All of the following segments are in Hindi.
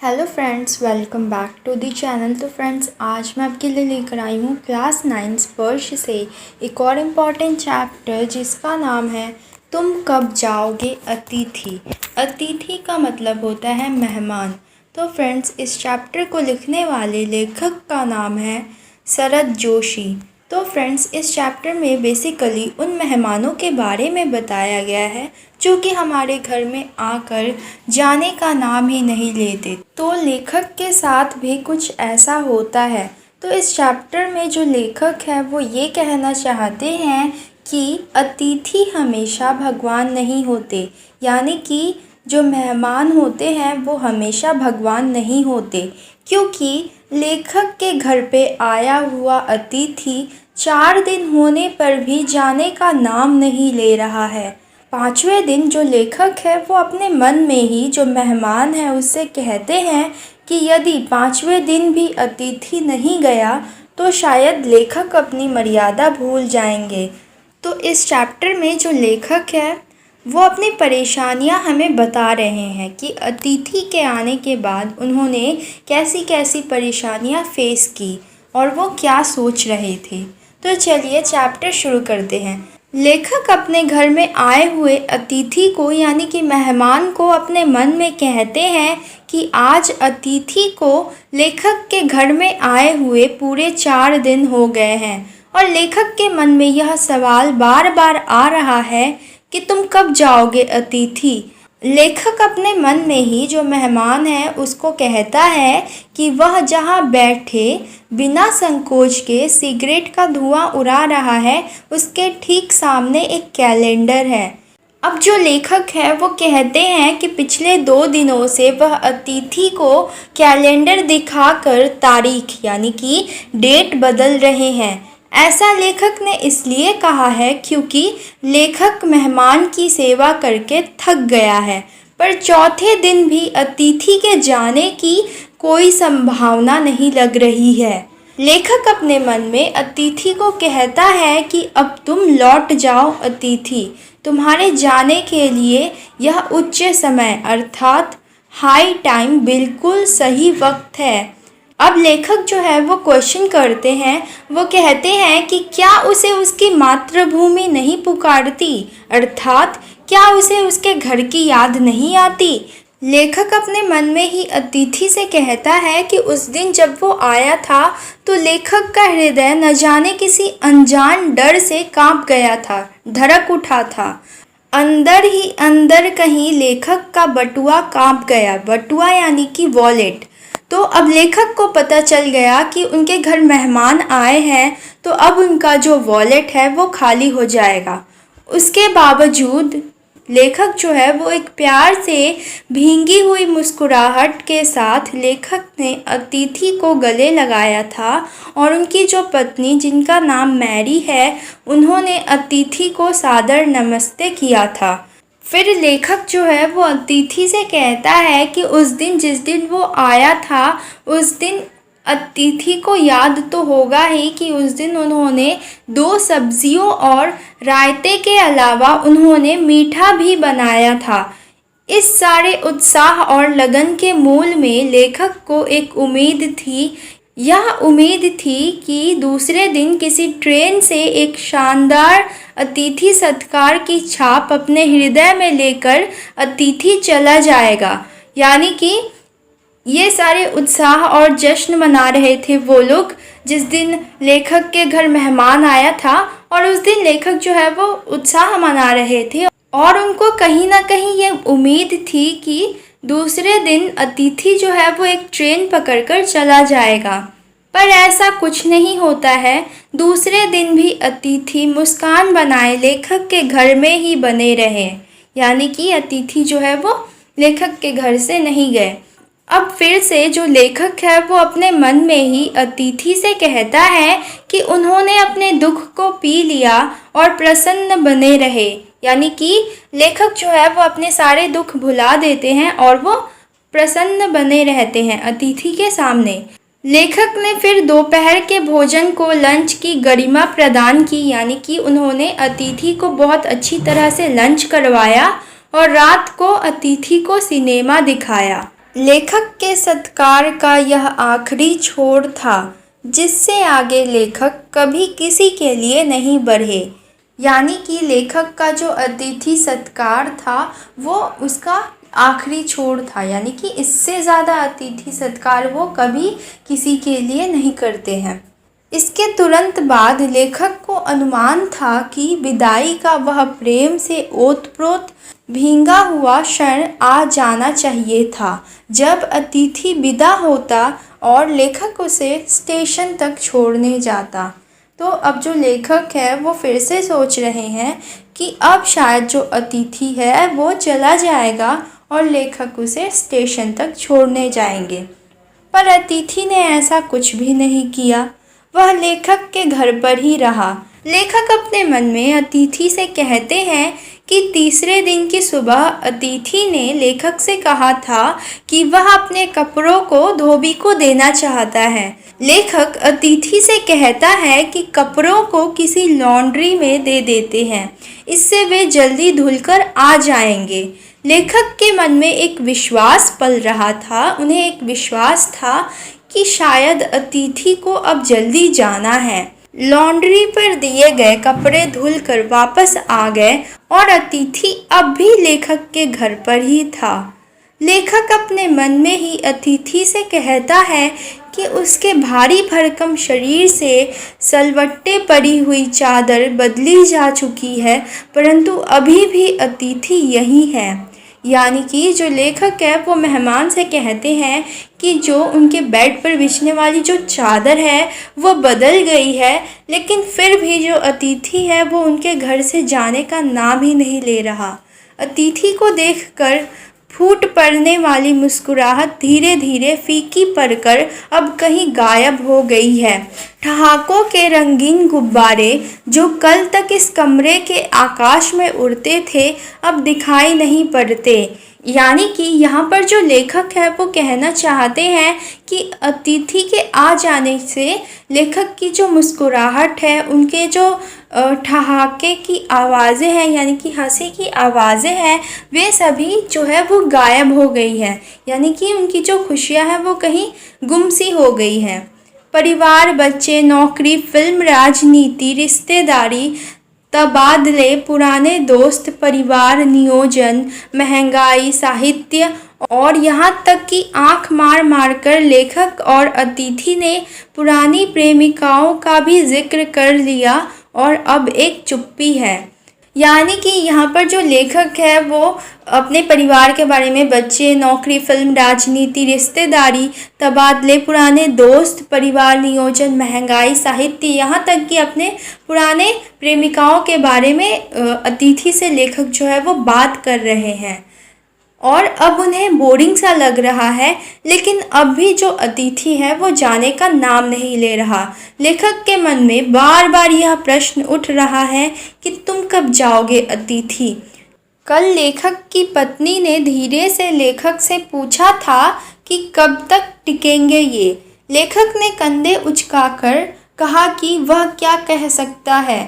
Hello friends, welcome back to the channel. तो फ्रेंड्स, आज मैं आपके लिए लेकर आई हूँ क्लास 9 स्पर्श से एक और इम्पॉर्टेंट चैप्टर जिसका नाम है तुम कब जाओगे अतिथि। अतिथि का मतलब होता है मेहमान। तो फ्रेंड्स, इस चैप्टर को लिखने वाले लेखक का नाम है शरद जोशी। तो फ्रेंड्स, इस चैप्टर में बेसिकली उन मेहमानों के बारे में बताया गया है जो कि हमारे घर में आकर जाने का नाम ही नहीं लेते। तो लेखक के साथ भी कुछ ऐसा होता है। तो इस चैप्टर में जो लेखक है वो ये कहना चाहते हैं कि अतिथि हमेशा भगवान नहीं होते, यानी कि जो मेहमान होते हैं वो हमेशा भगवान नहीं होते, क्योंकि लेखक के घर पे आया हुआ अतिथि 4 दिन होने पर भी जाने का नाम नहीं ले रहा है। 5वें दिन जो लेखक है वो अपने मन में ही जो मेहमान है उससे कहते हैं कि यदि 5वें दिन भी अतिथि नहीं गया तो शायद लेखक अपनी मर्यादा भूल जाएंगे। तो इस चैप्टर में जो लेखक है वो अपनी परेशानियां हमें बता रहे हैं कि अतिथि के आने के बाद उन्होंने कैसी कैसी परेशानियां फेस की और वो क्या सोच रहे थे। तो चलिए चैप्टर शुरू करते हैं। लेखक अपने घर में आए हुए अतिथि को यानी कि मेहमान को अपने मन में कहते हैं कि आज अतिथि को लेखक के घर में आए हुए पूरे 4 दिन हो गए हैं और लेखक के मन में यह सवाल बार बार आ रहा है कि तुम कब जाओगे अतिथि। लेखक अपने मन में ही जो मेहमान है उसको कहता है कि वह जहाँ बैठे बिना संकोच के सिगरेट का धुआं उड़ा रहा है उसके ठीक सामने एक कैलेंडर है। अब जो लेखक है वो कहते हैं कि पिछले 2 दिनों से वह अतिथि को कैलेंडर दिखाकर तारीख यानी कि डेट बदल रहे हैं। ऐसा लेखक ने इसलिए कहा है क्योंकि लेखक मेहमान की सेवा करके थक गया है, पर चौथे दिन भी अतिथि के जाने की कोई संभावना नहीं लग रही है। लेखक अपने मन में अतिथि को कहता है कि अब तुम लौट जाओ अतिथि, तुम्हारे जाने के लिए यह उच्च समय अर्थात हाई टाइम बिल्कुल सही वक्त है। अब लेखक जो है वो क्वेश्चन करते हैं, वो कहते हैं कि क्या उसे उसकी मातृभूमि नहीं पुकारती, अर्थात क्या उसे उसके घर की याद नहीं आती। लेखक अपने मन में ही अतिथि से कहता है कि उस दिन जब वो आया था तो लेखक का हृदय न जाने किसी अनजान डर से कांप गया था, धड़क उठा था। अंदर ही अंदर कहीं लेखक का बटुआ कांप गया। बटुआ यानी कि वॉलेट। तो अब लेखक को पता चल गया कि उनके घर मेहमान आए हैं तो अब उनका जो वॉलेट है वो खाली हो जाएगा। उसके बावजूद लेखक जो है वो एक प्यार से भींगी हुई मुस्कुराहट के साथ लेखक ने अतिथि को गले लगाया था और उनकी जो पत्नी जिनका नाम मैरी है उन्होंने अतिथि को सादर नमस्ते किया था। फिर लेखक जो है वो अतिथि से कहता है कि उस दिन जिस दिन वो आया था उस दिन अतिथि को याद तो होगा ही कि उस दिन उन्होंने 2 सब्जियों और रायते के अलावा उन्होंने मीठा भी बनाया था। इस सारे उत्साह और लगन के मूल में लेखक को एक उम्मीद थी। यह उम्मीद थी कि दूसरे दिन किसी ट्रेन से एक शानदार अतिथि सत्कार की छाप अपने हृदय में लेकर अतिथि चला जाएगा। यानी कि ये सारे उत्साह और जश्न मना रहे थे वो लोग जिस दिन लेखक के घर मेहमान आया था, और उस दिन लेखक जो है वो उत्साह मना रहे थे और उनको कहीं ना कहीं ये उम्मीद थी कि दूसरे दिन अतिथि जो है वो एक ट्रेन पकड़कर चला जाएगा। पर ऐसा कुछ नहीं होता है। दूसरे दिन भी अतिथि मुस्कान बनाए लेखक के घर में ही बने रहे, यानी कि अतिथि जो है वो लेखक के घर से नहीं गए। अब फिर से जो लेखक है वो अपने मन में ही अतिथि से कहता है कि उन्होंने अपने दुख को पी लिया और प्रसन्न बने रहे, यानी कि लेखक जो है वो अपने सारे दुख भुला देते हैं और वो प्रसन्न बने रहते हैं अतिथि के सामने। लेखक ने फिर दोपहर के भोजन को लंच की गरिमा प्रदान की, यानी कि उन्होंने अतिथि को बहुत अच्छी तरह से लंच करवाया और रात को अतिथि को सिनेमा दिखाया। लेखक के सत्कार का यह आखिरी छोर था, जिससे आगे लेखक कभी किसी के लिए नहीं बढ़े। यानी कि लेखक का जो अतिथि सत्कार था वो उसका आखिरी छोर था, यानी कि इससे ज़्यादा अतिथि सत्कार वो कभी किसी के लिए नहीं करते हैं। इसके तुरंत बाद लेखक को अनुमान था कि विदाई का वह प्रेम से ओतप्रोत भींगा हुआ क्षण आ जाना चाहिए था, जब अतिथि विदा होता और लेखक उसे स्टेशन तक छोड़ने जाता। तो अब जो लेखक है वो फिर से सोच रहे हैं कि अब शायद जो अतिथि है वो चला जाएगा और लेखक उसे स्टेशन तक छोड़ने जाएंगे। पर अतिथि ने ऐसा कुछ भी नहीं किया, वह लेखक के घर पर ही रहा। लेखक अपने मन में अतिथि से कहते हैं कि तीसरे दिन की सुबह अतिथि ने लेखक से कहा था कि वह अपने कपड़ों को धोबी को देना चाहता है। लेखक अतिथि से कहता है कि कपड़ों को किसी लॉन्ड्री में दे देते हैं, इससे वे जल्दी धुलकर आ जाएंगे। लेखक के मन में एक विश्वास पल रहा था, उन्हें एक विश्वास था कि शायद अतिथि को अब जल्दी जाना है। लॉन्ड्री पर दिए गए कपड़े धुलकर वापस आ गए और अतिथि अब भी लेखक के घर पर ही था। लेखक अपने मन में ही अतिथि से कहता है कि उसके भारी भरकम शरीर से सलवट्टे पड़ी हुई चादर बदली जा चुकी है, परंतु अभी भी अतिथि यही है। यानी कि जो लेखक है वो मेहमान से कहते हैं कि जो उनके बेड पर बिछने वाली जो चादर है वो बदल गई है, लेकिन फिर भी जो अतिथि है वो उनके घर से जाने का नाम ही नहीं ले रहा। अतिथि को देखकर फूट पड़ने वाली मुस्कुराहट धीरे धीरे फीकी पड़कर अब कहीं गायब हो गई है। ठहाकों के रंगीन गुब्बारे जो कल तक इस कमरे के आकाश में उड़ते थे अब दिखाई नहीं पड़ते। यानी कि यहाँ पर जो लेखक है वो कहना चाहते हैं कि अतिथि के आ जाने से लेखक की जो मुस्कुराहट है, उनके जो ठहाके की आवाज़ें हैं यानी कि हंसी की आवाज़ें हैं, वे सभी जो है वो गायब हो गई हैं। यानी कि उनकी जो खुशियाँ हैं वो कहीं गुम सी हो गई हैं। परिवार, बच्चे, नौकरी, फिल्म, राजनीति, रिश्तेदारी, तबादले, पुराने दोस्त, परिवार नियोजन, महंगाई, साहित्य और यहाँ तक कि आंख मार मार कर लेखक और अतिथि ने पुरानी प्रेमिकाओं का भी जिक्र कर लिया और अब एक चुप्पी है। यानी कि यहाँ पर जो लेखक है वो अपने परिवार के बारे में, बच्चे, नौकरी, फिल्म, राजनीति, रिश्तेदारी, तबादले, पुराने दोस्त, परिवार नियोजन, महंगाई, साहित्य, यहाँ तक कि अपने पुराने प्रेमिकाओं के बारे में अतिथि से लेखक जो है वो बात कर रहे हैं और अब उन्हें बोरिंग सा लग रहा है। लेकिन अब भी जो अतिथि है वो जाने का नाम नहीं ले रहा। लेखक के मन में बार बार यह प्रश्न उठ रहा है कि तुम कब जाओगे अतिथि। कल लेखक की पत्नी ने धीरे से लेखक से पूछा था कि कब तक टिकेंगे ये। लेखक ने कंधे उचकाकर कहा कि वह क्या कह सकता है।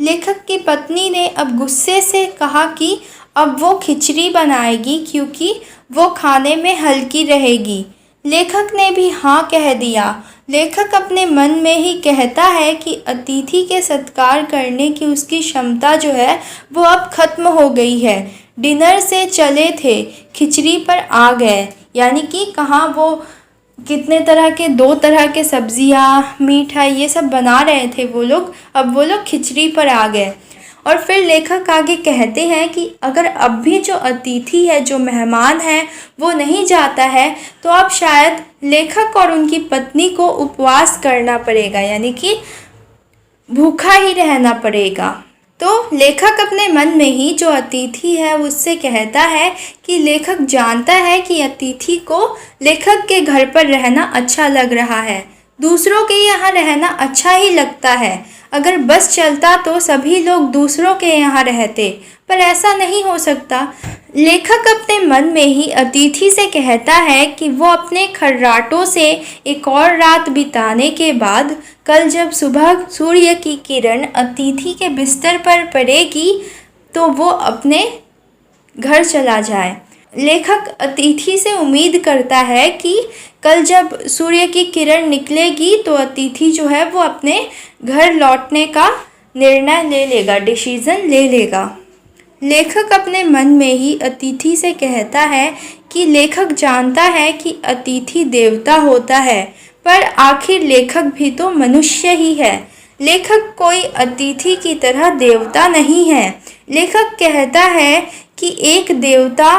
लेखक की पत्नी ने अब गुस्से से कहा कि अब वो खिचड़ी बनाएगी क्योंकि वो खाने में हल्की रहेगी। लेखक ने भी हाँ कह दिया। लेखक अपने मन में ही कहता है कि अतिथि के सत्कार करने की उसकी क्षमता जो है वो अब ख़त्म हो गई है। डिनर से चले थे, खिचड़ी पर आ गए। यानी कि कहाँ वो कितने तरह के, 2 तरह के सब्जियाँ, मीठा, ये सब बना रहे थे वो लोग, अब वो लोग खिचड़ी पर आ गए। और फिर लेखक आगे कहते हैं कि अगर अब भी जो अतिथि है, जो मेहमान है, वो नहीं जाता है तो अब शायद लेखक और उनकी पत्नी को उपवास करना पड़ेगा, यानी कि भूखा ही रहना पड़ेगा। तो लेखक अपने मन में ही जो अतिथि है उससे कहता है कि लेखक जानता है कि अतिथि को लेखक के घर पर रहना अच्छा लग रहा है, दूसरों के यहाँ रहना अच्छा ही लगता है। अगर बस चलता तो सभी लोग दूसरों के यहाँ रहते, पर ऐसा नहीं हो सकता। लेखक अपने मन में ही अतिथि से कहता है कि वो अपने खर्राटों से एक और रात बिताने के बाद कल जब सुबह सूर्य की किरण अतिथि के बिस्तर पर पड़ेगी तो वो अपने घर चला जाए। लेखक अतिथि से उम्मीद करता है कि कल जब सूर्य की किरण निकलेगी तो अतिथि जो है वो अपने घर लौटने का निर्णय ले लेगा, डिसीजन ले लेगा। लेखक अपने मन में ही अतिथि से कहता है कि लेखक जानता है कि अतिथि देवता होता है, पर आखिर लेखक भी तो मनुष्य ही है। लेखक कोई अतिथि की तरह देवता नहीं है। लेखक कहता है कि एक देवता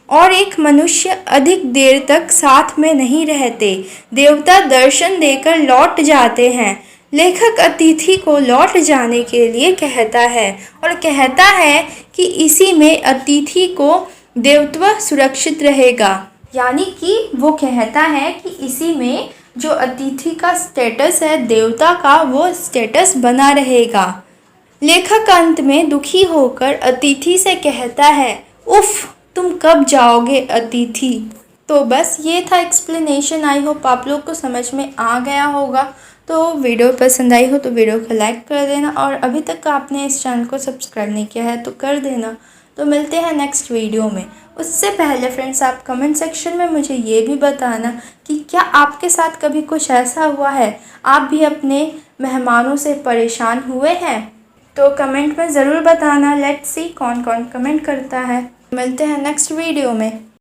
और एक मनुष्य अधिक देर तक साथ में नहीं रहते। देवता दर्शन देकर लौट जाते हैं। लेखक अतिथि को लौट जाने के लिए कहता है और कहता है कि इसी में अतिथि को देवत्व सुरक्षित रहेगा। यानी कि वो कहता है कि इसी में जो अतिथि का स्टेटस है देवता का, वो स्टेटस बना रहेगा। लेखक अंत में दुखी होकर अतिथि से कहता है, उफ, तुम कब जाओगे अतिथि। तो बस ये था एक्सप्लेनेशन। आई होप आप लोग को समझ में आ गया होगा। तो वीडियो पसंद आई हो तो वीडियो को लाइक कर देना, और अभी तक आपने इस चैनल को सब्सक्राइब नहीं किया है तो कर देना। तो मिलते हैं नेक्स्ट वीडियो में। उससे पहले फ्रेंड्स, आप कमेंट सेक्शन में मुझे ये भी बताना कि क्या आपके साथ कभी कुछ ऐसा हुआ है, आप भी अपने मेहमानों से परेशान हुए हैं। तो कमेंट में ज़रूर बताना। लेट्स सी कौन कौन कमेंट करता है। मिलते हैं नेक्स्ट वीडियो में।